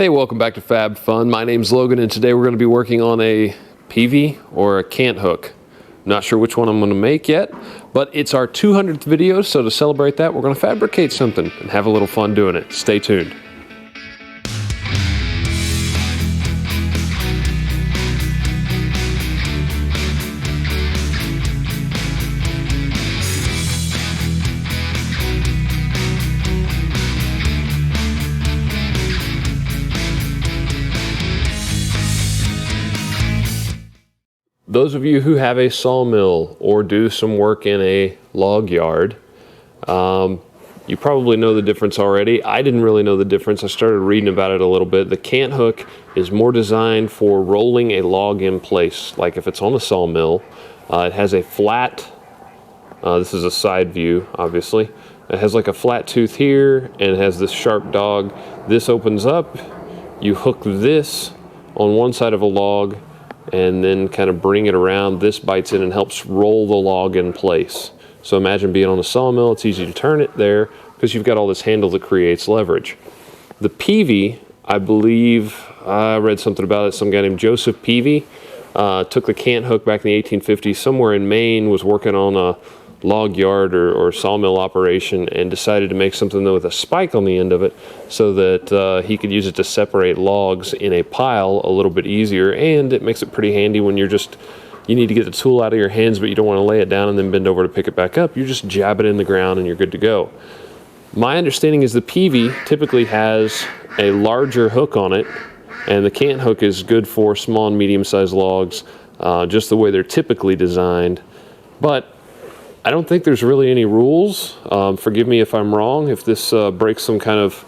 Hey, welcome back to Fab Fun. My name's Logan, and today we're going to be working on a Peavey or a CANT hook. Not sure which one I'm going to make yet, but it's our 200th video, so to celebrate that, we're going to fabricate something and have a little fun doing it. Stay tuned. Those of you who have a sawmill or do some work in a log yard, you probably know the difference already. I didn't really know the difference. I started reading about it a little bit. The CANT hook is more designed for rolling a log in place, like if it's on a sawmill. It has a flat, this is a side view, obviously. It has like a flat tooth here, and it has this sharp dog. This opens up, you hook this on one side of a log, and then kind of bring it around. This bites in and helps roll the log in place. So imagine being on a sawmill, it's easy to turn it there because you've got all this handle that creates leverage. The Peavey, I believe, I read something about it, some guy named Joseph Peavey took the CANT hook back in the 1850s, somewhere in Maine, was working on a log yard or sawmill operation, and decided to make something with a spike on the end of it so that he could use it to separate logs in a pile a little bit easier, and it makes it pretty handy when you need to get the tool out of your hands but you don't want to lay it down and then bend over to pick it back up. You just jab it in the ground and you're good to go. My understanding is the Peavey typically has a larger hook on it, and the CANT hook is good for small and medium-sized logs, just the way they're typically designed. But I don't think there's really any rules. Forgive me if I'm wrong, if this breaks some kind of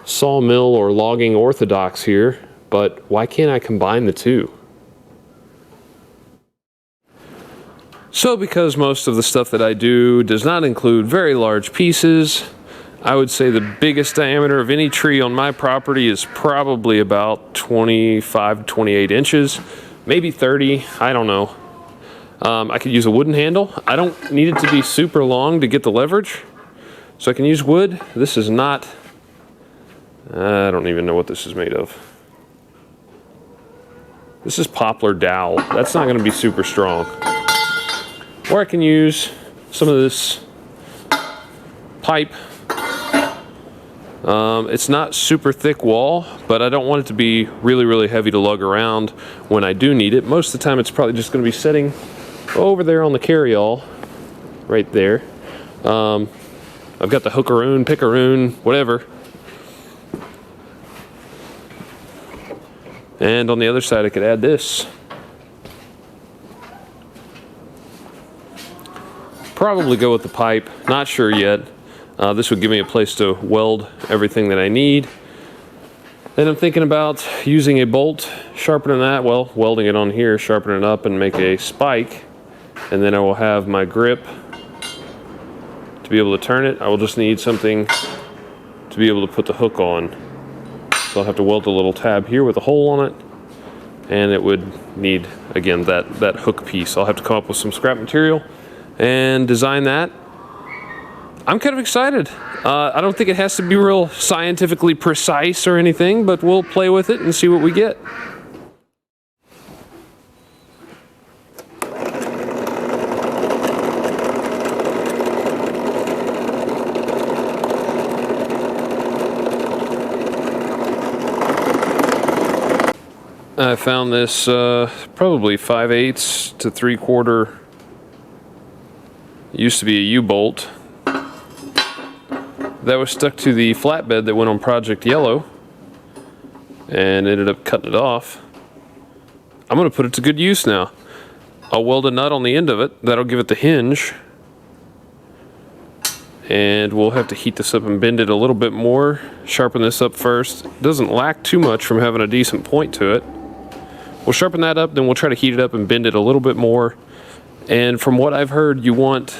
sawmill or logging orthodox here, but why can't I combine the two? So because most of the stuff that I do does not include very large pieces, I would say the biggest diameter of any tree on my property is probably about 25 to 28 inches, maybe 30, I don't know. I could use a wooden handle. I don't need it to be super long to get the leverage, so I can use wood. This is not, I don't even know what this is made of. This is poplar dowel. That's not going to be super strong. Or I can use some of this pipe. It's not super thick wall, but I don't want it to be really, really heavy to lug around when I do need it. Most of the time it's probably just going to be sitting over there on the carryall, right there. I've got the hookaroon, pickaroon, whatever. And on the other side I could add this. Probably go with the pipe, not sure yet. This would give me a place to weld everything that I need. Then I'm thinking about using a bolt, sharpening that, well, welding it on here, sharpening it up and make a spike. And then I will have my grip to be able to turn it. I will just need something to be able to put the hook on. So I'll have to weld a little tab here with a hole on it, and it would need, again, that hook piece. I'll have to come up with some scrap material and design that. I'm kind of excited. I don't think it has to be real scientifically precise or anything, but we'll play with it and see what we get. I found this probably 5/8 to 3/4. Used to be a U-bolt that was stuck to the flatbed that went on Project Yellow and ended up cutting it off. I'm going to put it to good use now. I'll weld a nut on the end of it. That'll give it the hinge. And we'll have to heat this up and bend it a little bit more. Sharpen this up first. It doesn't lack too much from having a decent point to it. We'll sharpen that up, then we'll try to heat it up and bend it a little bit more. And from what I've heard, you want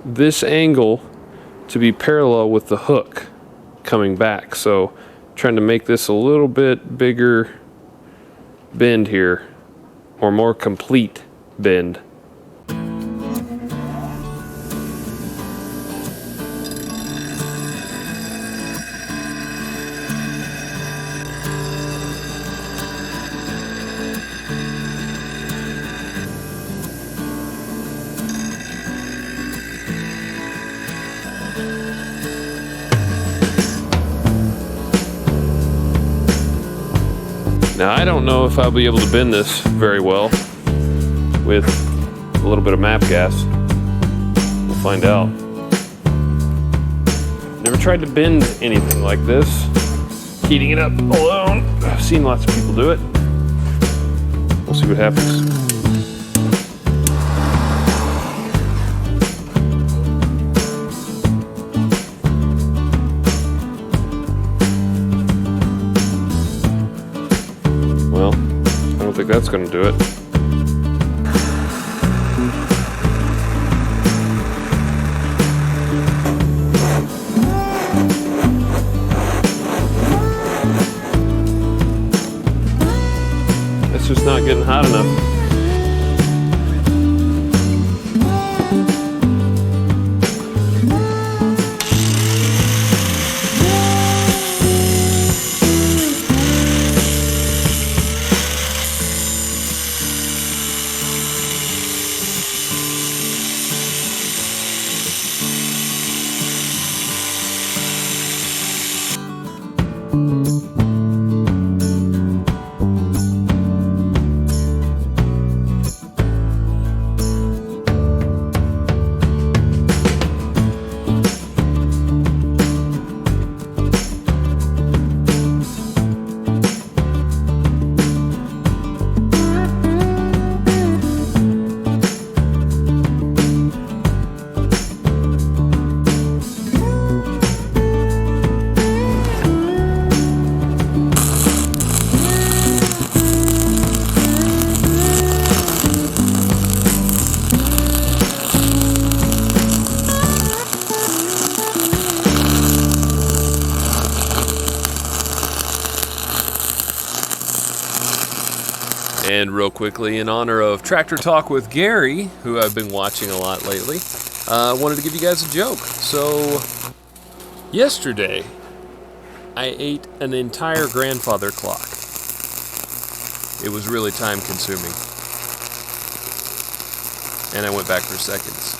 this angle to be parallel with the hook coming back. So trying to make this a little bit bigger bend here, or more complete bend. Now I don't know if I'll be able to bend this very well with a little bit of MAP gas. We'll find out. Never tried to bend anything like this. Heating it up alone. I've seen lots of people do it. We'll see what happens. Well, I don't think that's going to do it. It's just not getting hot enough. And real quickly, in honor of Tractor Talk with Gary, who I've been watching a lot lately, I wanted to give you guys a joke. So, yesterday, I ate an entire grandfather clock. It was really time consuming. And I went back for seconds.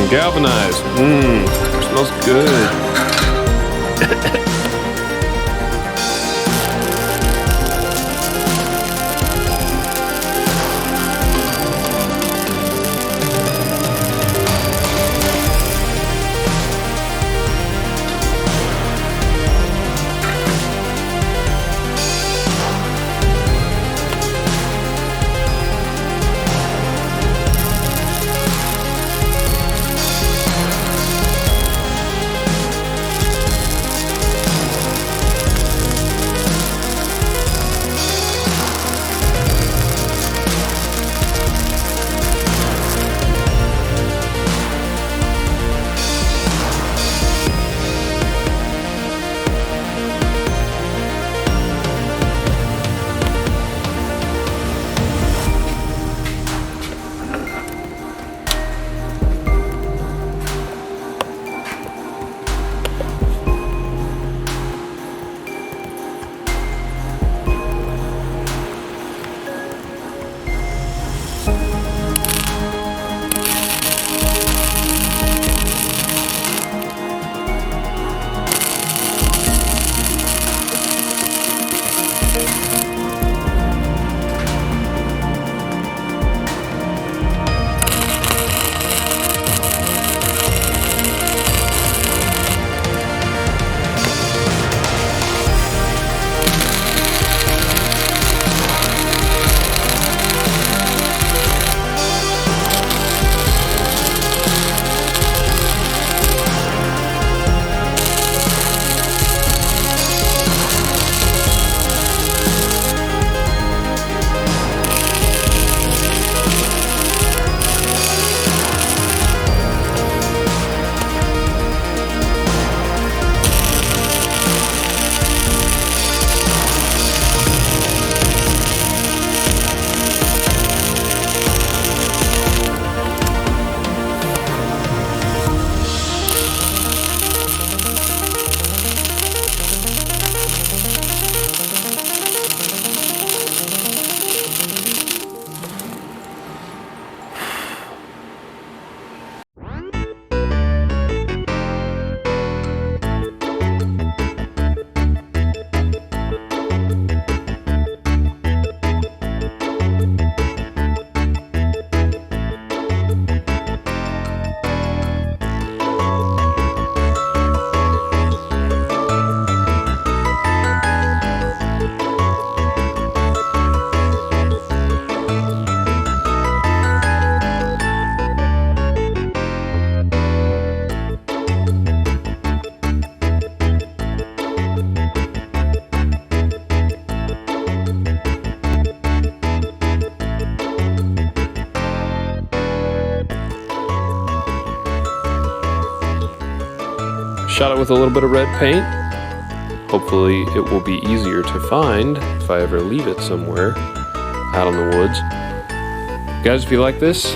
Galvanized. Smells good. Shot it with a little bit of red paint. Hopefully it will be easier to find if I ever leave it somewhere out in the woods. Guys, if you like this,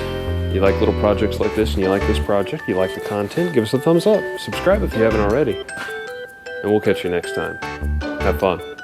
you like little projects like this, and you like this project, you like the content, give us a thumbs up. Subscribe if you haven't already. And we'll catch you next time. Have fun.